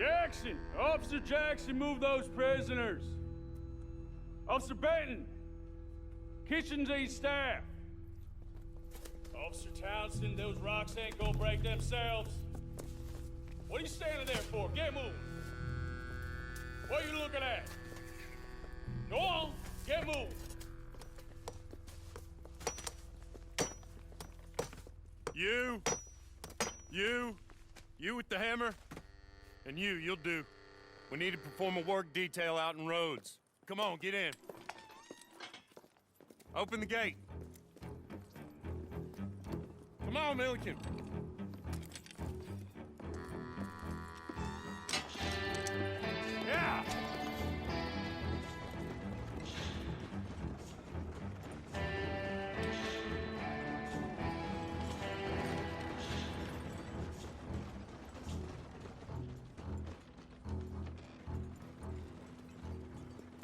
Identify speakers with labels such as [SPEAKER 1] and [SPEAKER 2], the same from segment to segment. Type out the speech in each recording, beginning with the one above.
[SPEAKER 1] Jackson! Officer Jackson, move those prisoners! Officer Benton! Kitchens and staff! Officer Townsend, those rocks ain't gonna break themselves. What are you standing there for? Get moving! What are you looking at? Go on, get moving!
[SPEAKER 2] You with the hammer? And you'll do. We need to perform a work detail out in Rhodes. Come on, get in. Open the gate. Come on, Milliken. Yeah!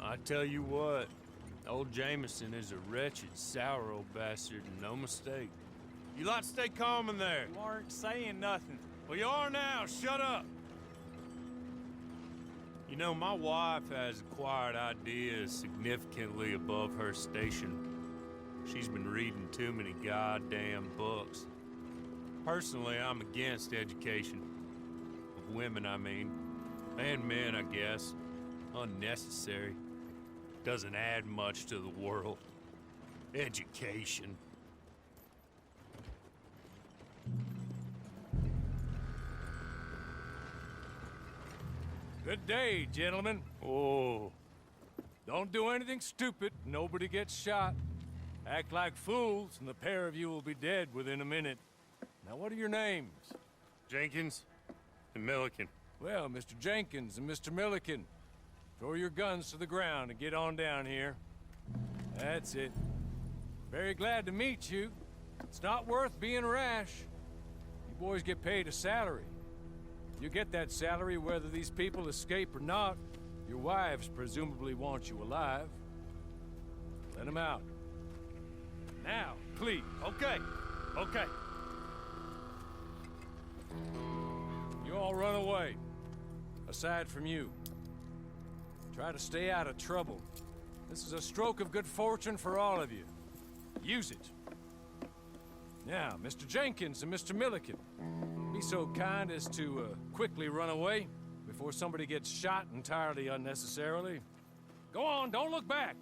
[SPEAKER 2] I tell you what, old Jameson is a wretched, sour old bastard, and no mistake. You lot stay calm in there.
[SPEAKER 3] You aren't saying nothing.
[SPEAKER 2] Well, you are now. Shut up. You know, my wife has acquired ideas significantly above her station. She's been reading too many goddamn books. Personally, I'm against education. Of women, I mean. And men, I guess. Unnecessary. Doesn't add much to the world. Education.
[SPEAKER 3] Good day, gentlemen.
[SPEAKER 2] Oh.
[SPEAKER 3] Don't do anything stupid. Nobody gets shot. Act like fools, and the pair of you will be dead within a minute. Now, what are your names?
[SPEAKER 2] Jenkins and Milliken.
[SPEAKER 3] Well, Mr. Jenkins and Mr. Milliken, throw your guns to the ground and get on down here. That's it. Very glad to meet you. It's not worth being rash. You boys get paid a salary. You get that salary whether these people escape or not. Your wives presumably want you alive. Let them out. Now, please.
[SPEAKER 2] Okay.
[SPEAKER 3] You all run away. Aside from you. Try to stay out of trouble. This is a stroke of good fortune for all of you. Use it. Now, Mr. Jenkins and Mr. Milliken, be so kind as to quickly run away before somebody gets shot entirely unnecessarily. Go on, don't look back.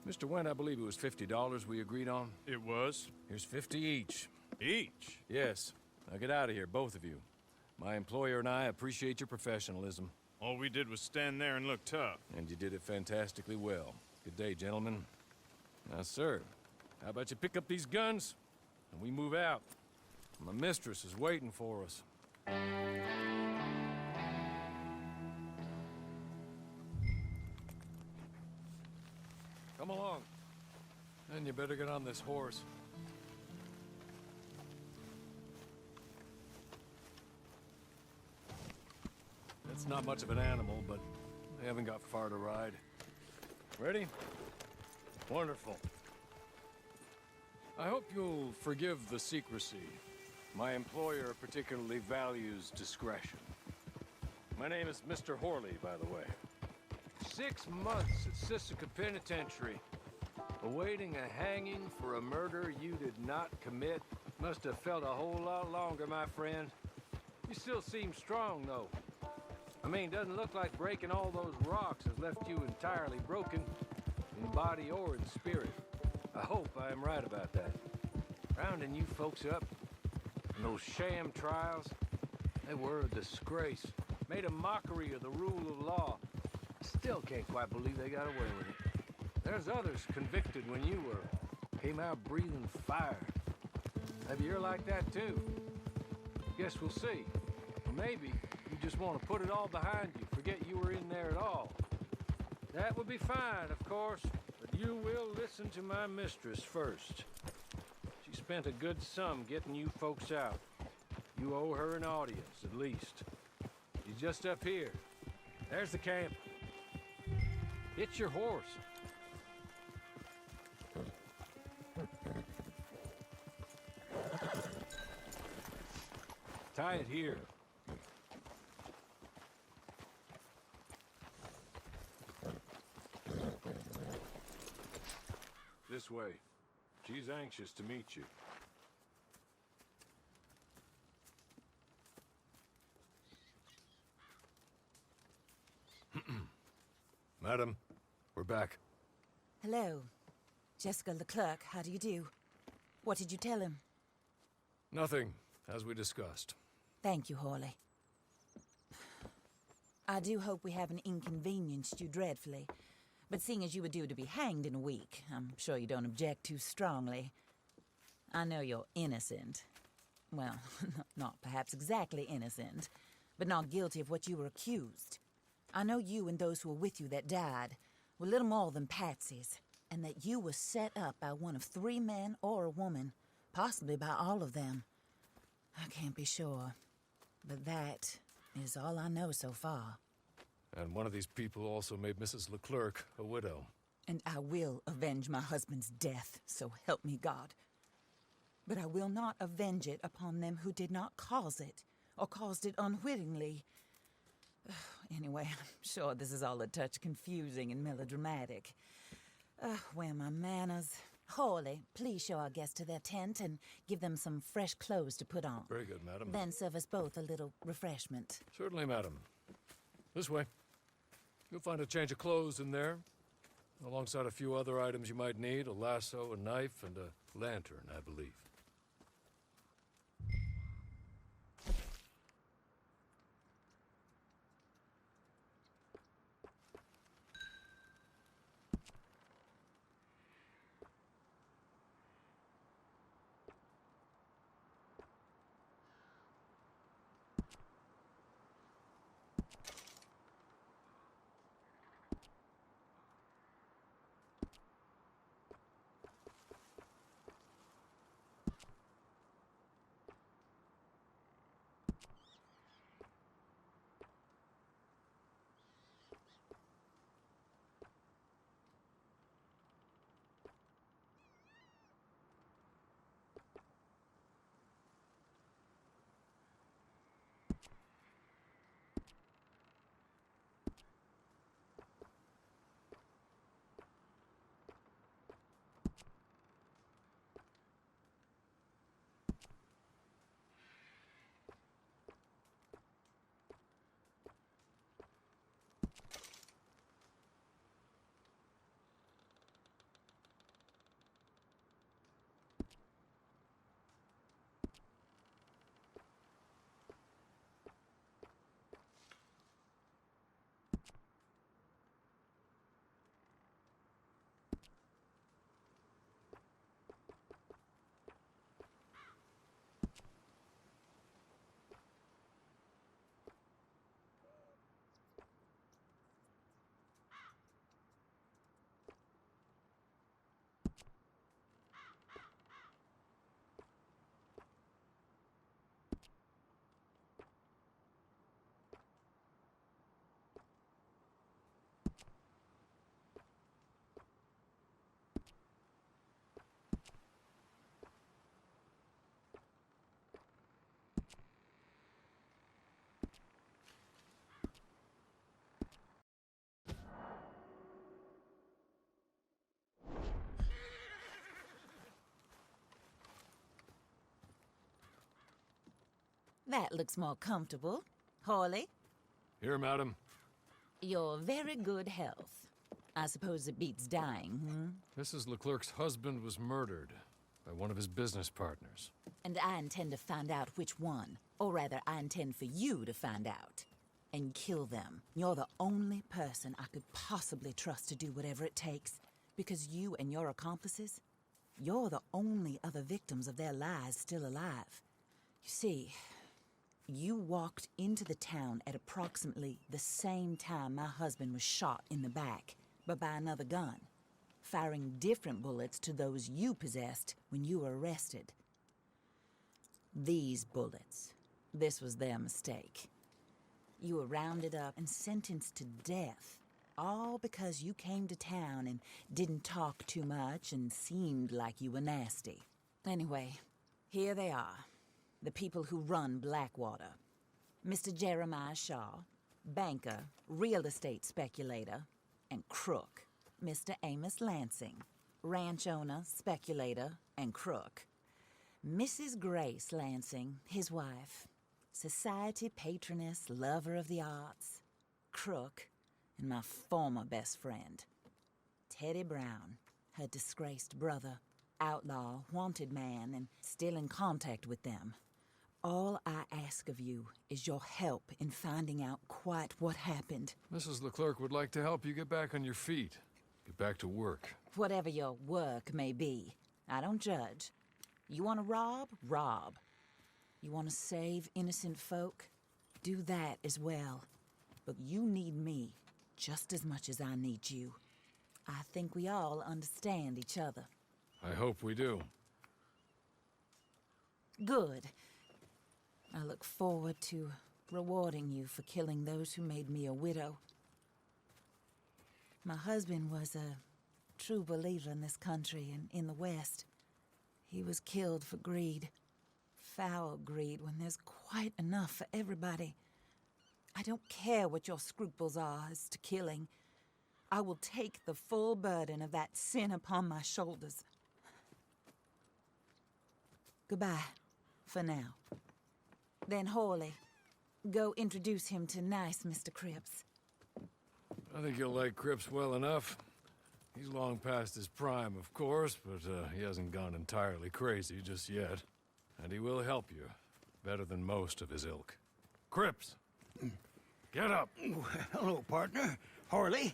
[SPEAKER 3] Mr. Wendt, I believe it was $50 we agreed on.
[SPEAKER 2] It was.
[SPEAKER 3] Here's 50 each.
[SPEAKER 2] Each?
[SPEAKER 3] Yes. Now get out of here, both of you. My employer and I appreciate your professionalism.
[SPEAKER 2] All we did was stand there and look tough.
[SPEAKER 3] And you did it fantastically well. Good day, gentlemen. Now, sir, how about you pick up these guns and we move out? My mistress is waiting for us. Come along. Then you better get on this horse. It's not much of an animal, but they haven't got far to ride. Ready? Wonderful. I hope you'll forgive the secrecy. My employer particularly values discretion. My name is Mr. Horley, by the way. 6 months at Sisika Penitentiary, awaiting a hanging for a murder you did not commit. Must have felt a whole lot longer, my friend. You still seem strong, though. I mean, doesn't look like breaking all those rocks has left you entirely broken, in body or in spirit. I hope I am right about that. Rounding you folks up, and those sham trials, they were a disgrace. Made a mockery of the rule of law. I still can't quite believe they got away with it. There's others convicted when you were. Came out breathing fire. Maybe you're like that too. Guess we'll see. Or maybe you just want to put it all behind you, forget you were in there at all. That would be fine, of course, but you will listen to my mistress first. She spent a good sum getting you folks out. You owe her an audience, at least. She's just up here. There's the camp. Hit your horse. Tie it here. this way. She's anxious to meet you. Madam, we're back.
[SPEAKER 4] Hello. Jessica Leclerc, how do you do? What did you tell him?
[SPEAKER 3] Nothing, as we discussed.
[SPEAKER 4] Thank you, Hawley. I do hope we haven't inconvenienced you dreadfully. But seeing as you were due to be hanged in a week, I'm sure you don't object too strongly. I know you're innocent. Well, not perhaps exactly innocent, but not guilty of what you were accused. I know you and those who were with you that died were little more than patsies, and that you were set up by one of 3 men or a woman, possibly by all of them. I can't be sure, but that is all I know so far.
[SPEAKER 3] And one of these people also made Mrs. Leclerc a widow.
[SPEAKER 4] And I will avenge my husband's death, so help me God. But I will not avenge it upon them who did not cause it, or caused it unwittingly. Anyway, I'm sure this is all a touch confusing and melodramatic. Where are my manners? Hawley, please show our guests to their tent and give them some fresh clothes to put on.
[SPEAKER 3] Very good, madam.
[SPEAKER 4] Then serve us both a little refreshment.
[SPEAKER 3] Certainly, madam. This way. You'll find a change of clothes in there, alongside a few other items you might need, a lasso, a knife, and a lantern, I believe.
[SPEAKER 4] That looks more comfortable. Hawley,
[SPEAKER 3] Here, madam.
[SPEAKER 4] you're very good health. I suppose it beats dying,
[SPEAKER 3] Mrs. Leclerc's husband was murdered by one of his business partners.
[SPEAKER 4] And I intend to find out which one. Or rather, I intend for you to find out. And kill them. You're the only person I could possibly trust to do whatever it takes. Because you and your accomplices, you're the only other victims of their lies still alive. You see, you walked into the town at approximately the same time my husband was shot in the back, but by another gun, firing different bullets to those you possessed when you were arrested. These bullets, this was their mistake. You were rounded up and sentenced to death, all because you came to town and didn't talk too much and seemed like you were nasty. Anyway, here they are. The people who run Blackwater. Mr. Jeremiah Shaw, banker, real estate speculator, and crook, Mr. Amos Lansing. ranch owner, speculator, and crook. Mrs. Grace Lansing, his wife, society patroness, lover of the arts, crook, and my former best friend. Teddy Brown, her disgraced brother, outlaw, wanted man, and still in contact with them. All I ask of you is your help in finding out quite what happened.
[SPEAKER 3] Mrs. Leclerc would like to help you get back on your feet. Get back to work.
[SPEAKER 4] Whatever your work may be, I don't judge. You want to rob? Rob. You want to save innocent folk? Do that as well. But you need me just as much as I need you. I think we all understand each other.
[SPEAKER 3] I hope we do.
[SPEAKER 4] Good. I look forward to rewarding you for killing those who made me a widow. My husband was a true believer in this country and in the West. He was killed for greed. Foul greed when there's quite enough for everybody. I don't care what your scruples are as to killing. I will take the full burden of that sin upon my shoulders. Goodbye, for now. Then Hawley, go introduce him to nice Mr. Cripps.
[SPEAKER 3] I think you'll like Cripps well enough. He's long past his prime, of course, but he hasn't gone entirely crazy just yet. And he will help you, better than most of his ilk. Cripps! Get up!
[SPEAKER 5] Hello, partner. Harley.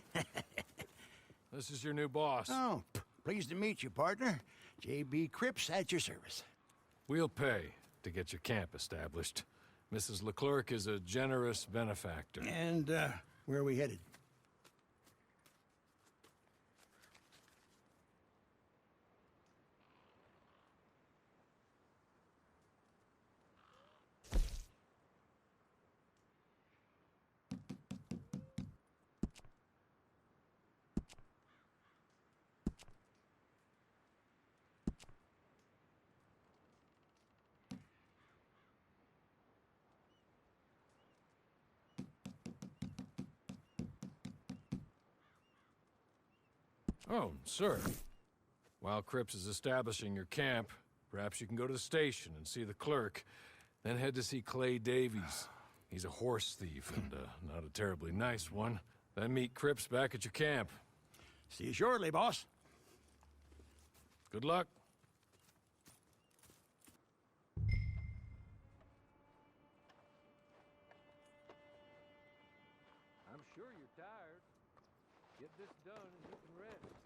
[SPEAKER 3] This is your new boss.
[SPEAKER 5] Oh, pleased to meet you, partner. J.B. Cripps at your service.
[SPEAKER 3] We'll pay to get your camp established. Mrs. Leclerc is a generous benefactor.
[SPEAKER 5] And, where are we headed?
[SPEAKER 3] Oh, sir. While Cripps is establishing your camp, perhaps you can go to the station and see the clerk, then head to see Clay Davies. He's a horse thief, and not a terribly nice one. Then meet Cripps back at your camp.
[SPEAKER 5] See you shortly, boss.
[SPEAKER 3] Good luck.
[SPEAKER 2] I'm sure you're tired. Get this done and you can rest.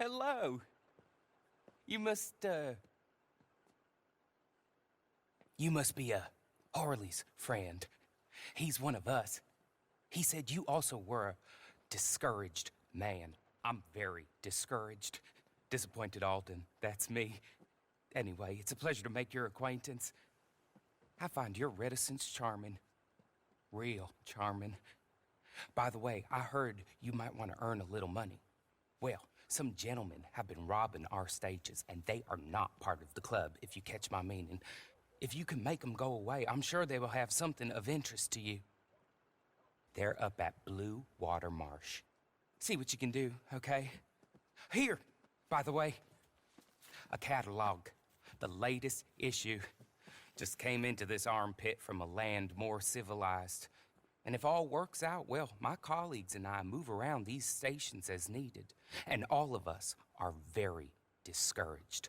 [SPEAKER 6] Hello. You must be Harley's friend. He's one of us. He said you also were a discouraged man. I'm very discouraged. Disappointed Alden, that's me. Anyway, it's a pleasure to make your acquaintance. I find your reticence charming. Real charming. By the way, I heard you might want to earn a little money. Well, some gentlemen have been robbing our stages, and they are not part of the club, if you catch my meaning. If you can make them go away, I'm sure they will have something of interest to you. They're up at Blue Water Marsh. See what you can do, okay? Here, by the way, a catalog. The latest issue. Just came into this armpit from a land more civilized. And if all works out, well, my colleagues and I move around these stations as needed. And all of us are very discouraged.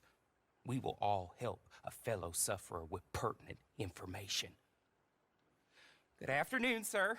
[SPEAKER 6] We will all help a fellow sufferer with pertinent information. Good afternoon, sir.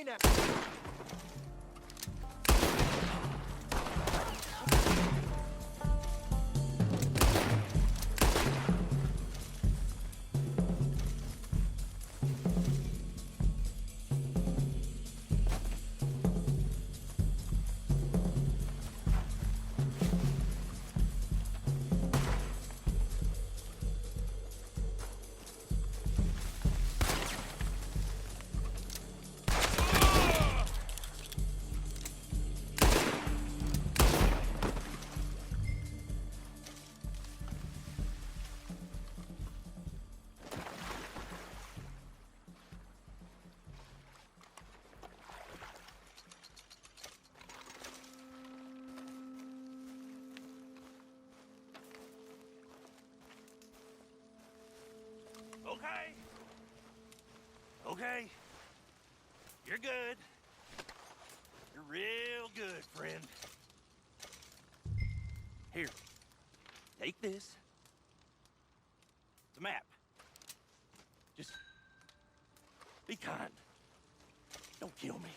[SPEAKER 7] Hey now.
[SPEAKER 8] Okay. Okay. You're good. You're real good, friend. Here. Take this. It's a map. Just be kind. Don't kill me.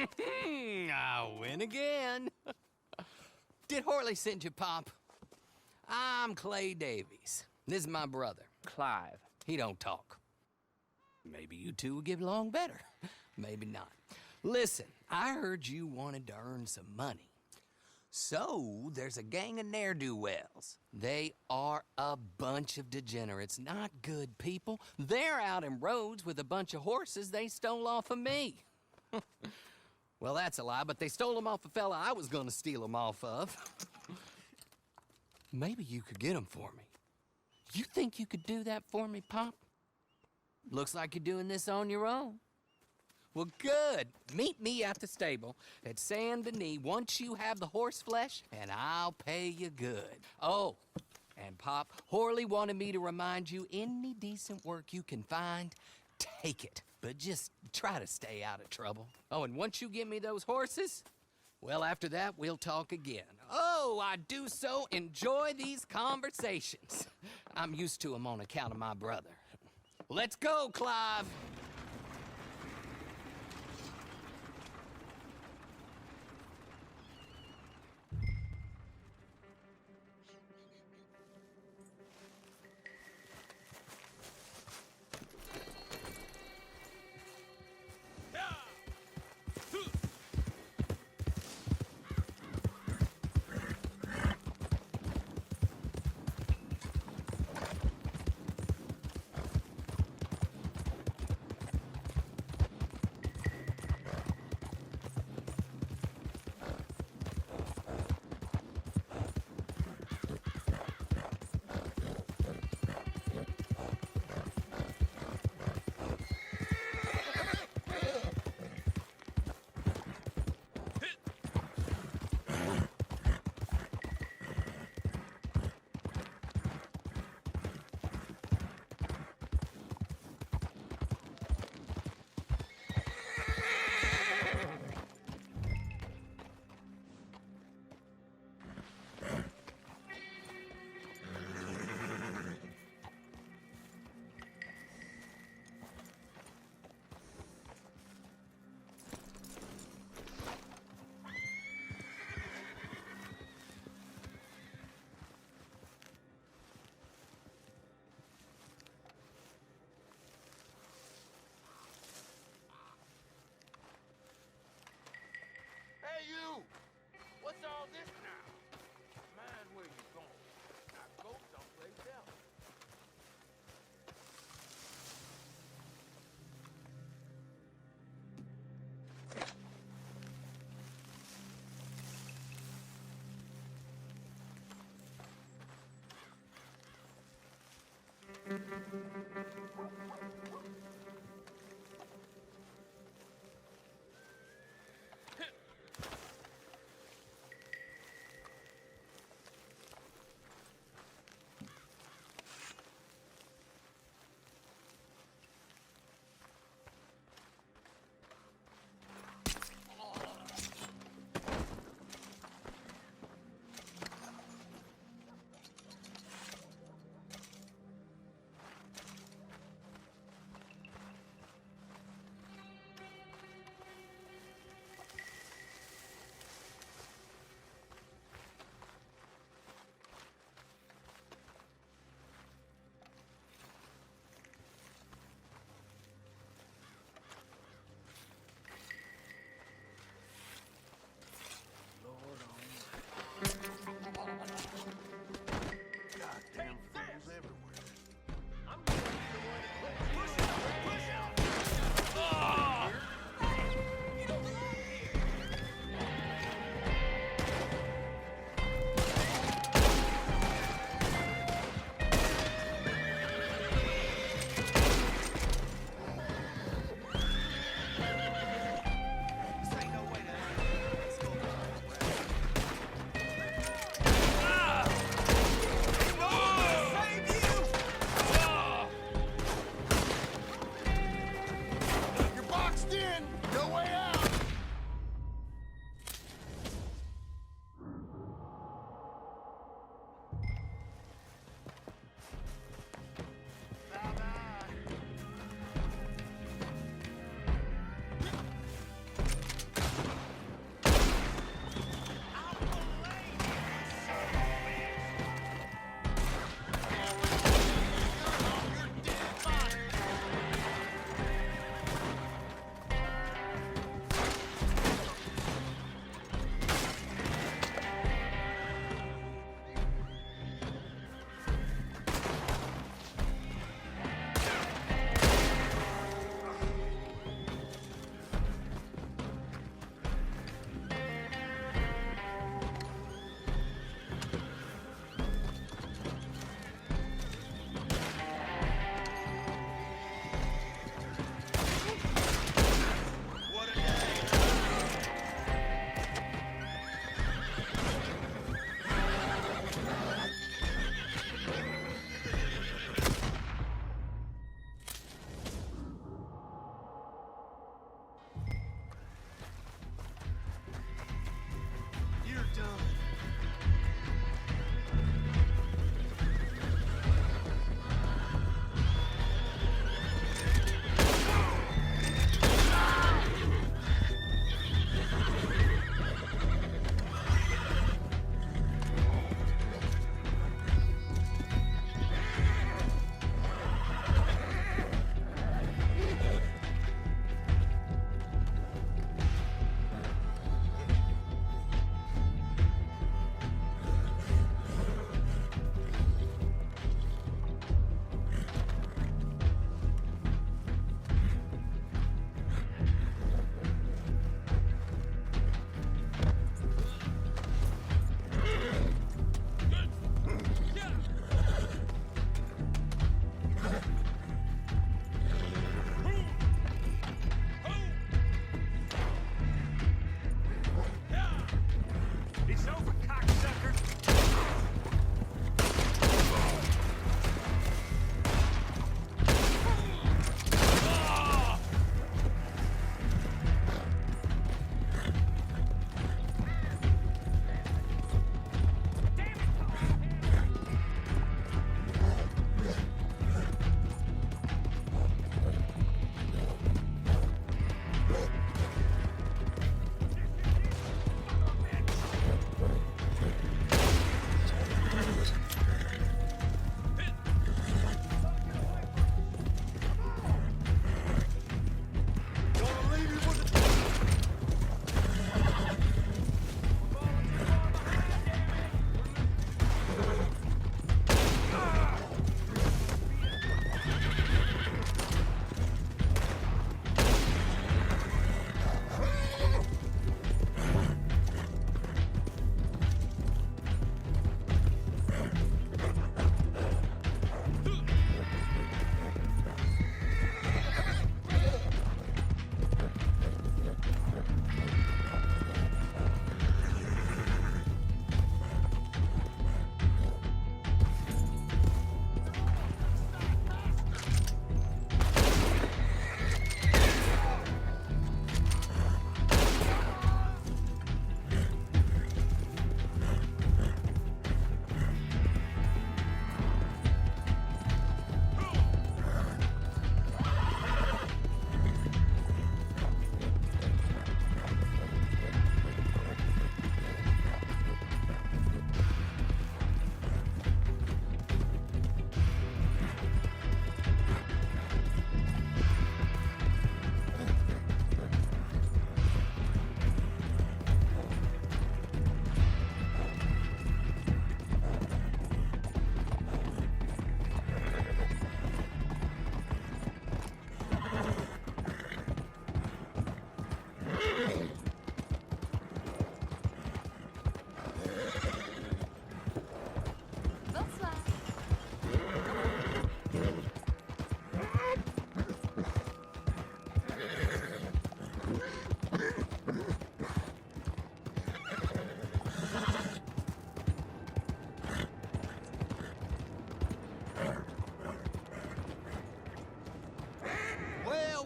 [SPEAKER 7] I win again. Did Horley send you, Pop? I'm Clay Davies. This is my brother, Clive. He don't talk. Maybe you two will get along better. Maybe not. Listen, I heard you wanted to earn some money. So, there's a gang of ne'er-do-wells. They are a bunch of degenerates, not good people. They're out in roads with a bunch of horses they stole off of me. Well, that's a lie, but they stole them off a fella I was gonna steal them off of. Maybe you could get them for me. You think you could do that for me, Pop? Looks like you're doing this on your own. Well, good. Meet me at the stable at Saint Denis once you have the horse flesh, and I'll pay you good. Oh, and Pop, Horley wanted me to remind you, any decent work you can find, take it. But just try to stay out of trouble. Oh, and once you give me those horses, well, after that, we'll talk again. Oh, I do so enjoy these conversations. I'm used to them on account of my brother. Let's go, Clive.
[SPEAKER 8] Hey, you! What's all this now? Mind where you're going. Now go someplace else.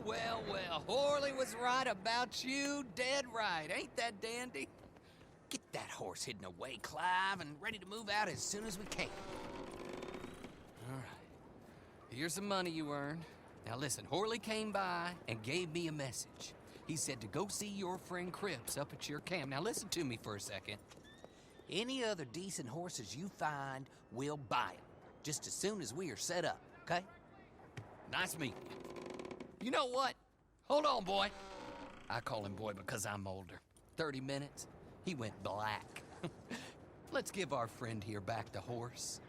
[SPEAKER 7] Well, well, Horley was right about you, dead right. Ain't that dandy? Get that horse hidden away, Clive, and ready to move out as soon as we can. All right. Here's the money you earned. Now listen, Horley came by and gave me a message. He said to go see your friend Cripps up at your camp. Now listen to me for a second. Any other decent horses you find, we'll buy them. Just as soon as we are set up, okay? Nice meeting you. You know what? Hold on, boy. I call him boy because I'm older. 30 minutes, he went black. Let's give our friend here back the horse.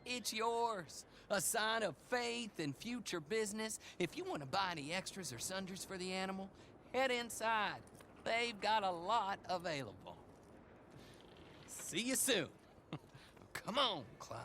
[SPEAKER 7] It's yours. A sign of faith and future business. If you want to buy any extras or sundries for the animal, head inside. They've got a lot available. See you soon. Come on, Clive.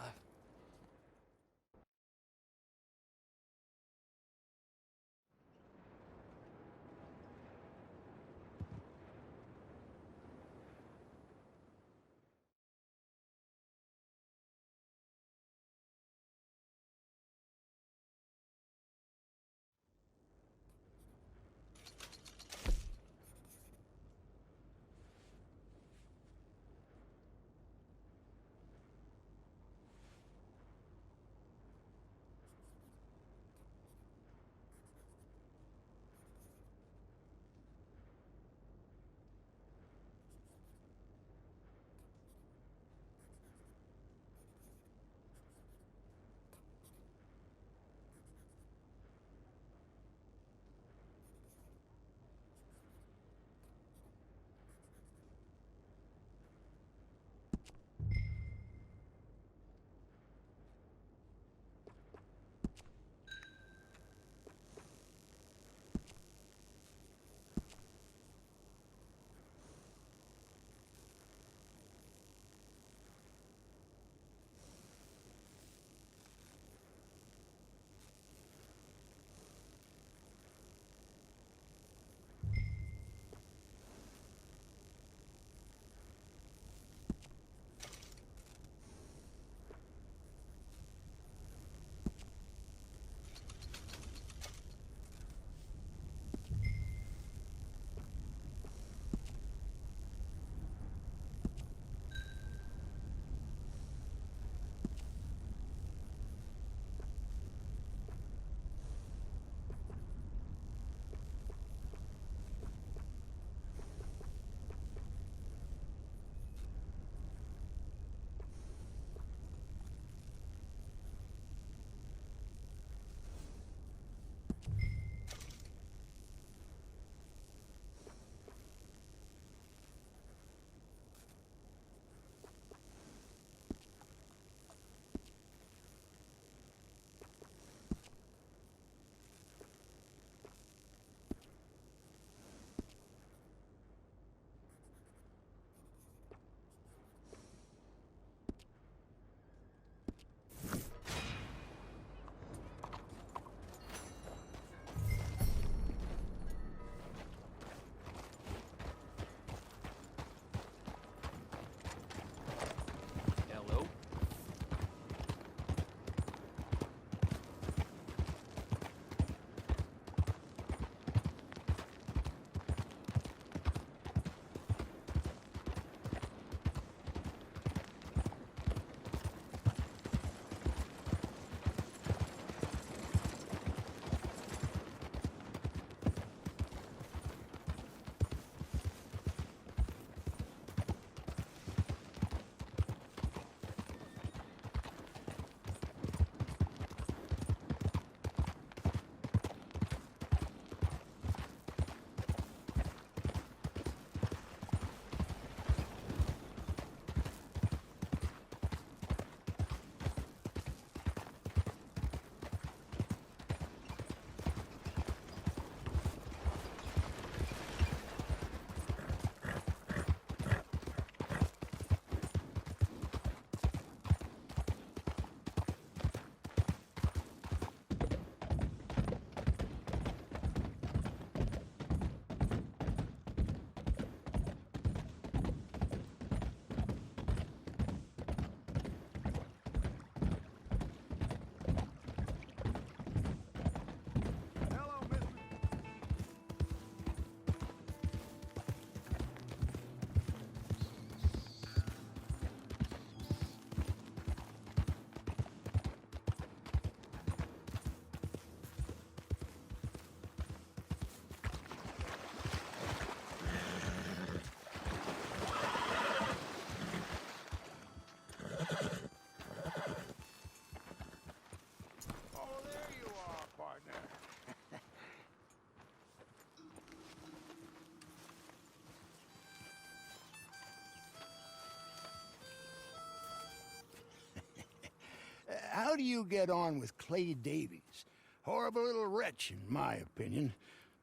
[SPEAKER 5] do you get on with Clay Davies? Horrible little wretch, in my opinion.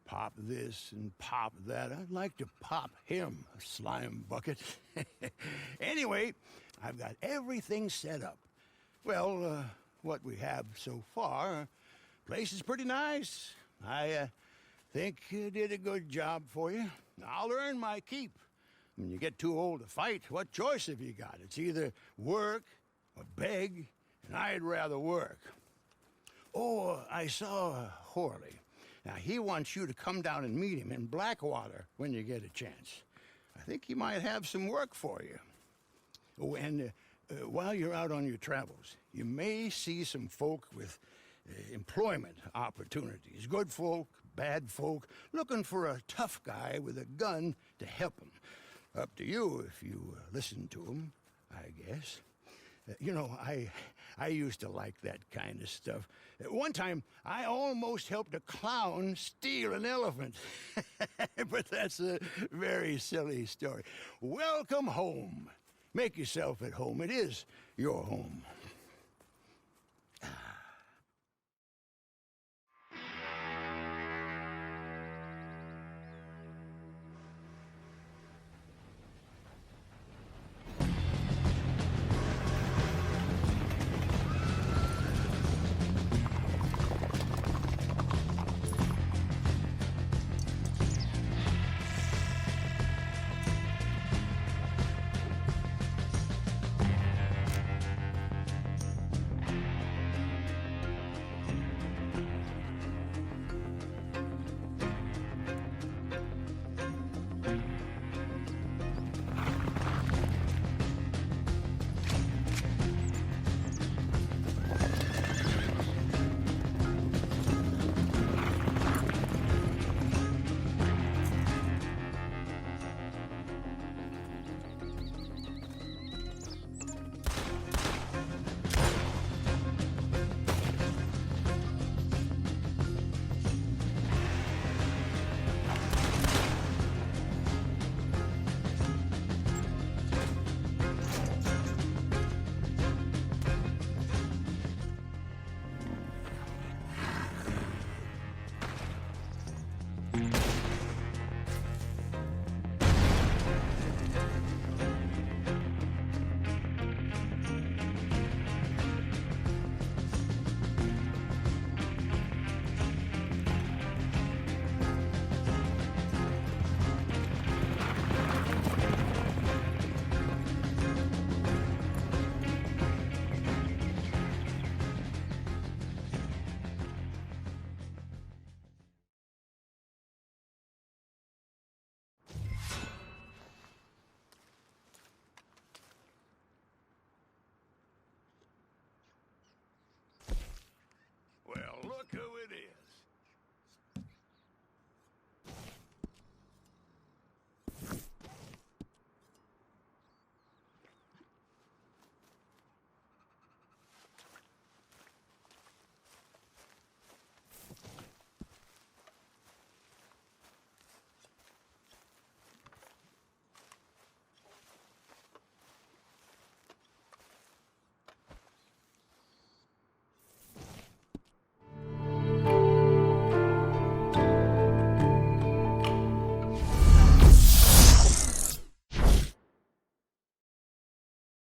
[SPEAKER 5] Pop this and pop that. I'd like to pop him, a slime bucket. Anyway, I've got everything set up. Well, what we have so far, place is pretty nice. I think you did a good job for you. I'll earn my keep. When you get too old to fight, what choice have you got? It's either work or beg, and I'd rather work. Oh, I saw Horley. Now, he wants you to come down and meet him in Blackwater when you get a chance. I think he might have some work for you. Oh, and while you're out on your travels, you may see some folk with employment opportunities. Good folk, bad folk, looking for a tough guy with a gun to help them. Up to you if you listen to them, I guess. You know, I used to like that kind of stuff. One time, I almost helped a clown steal an elephant. But that's a very silly story. Welcome home. Make yourself at home. It is your home.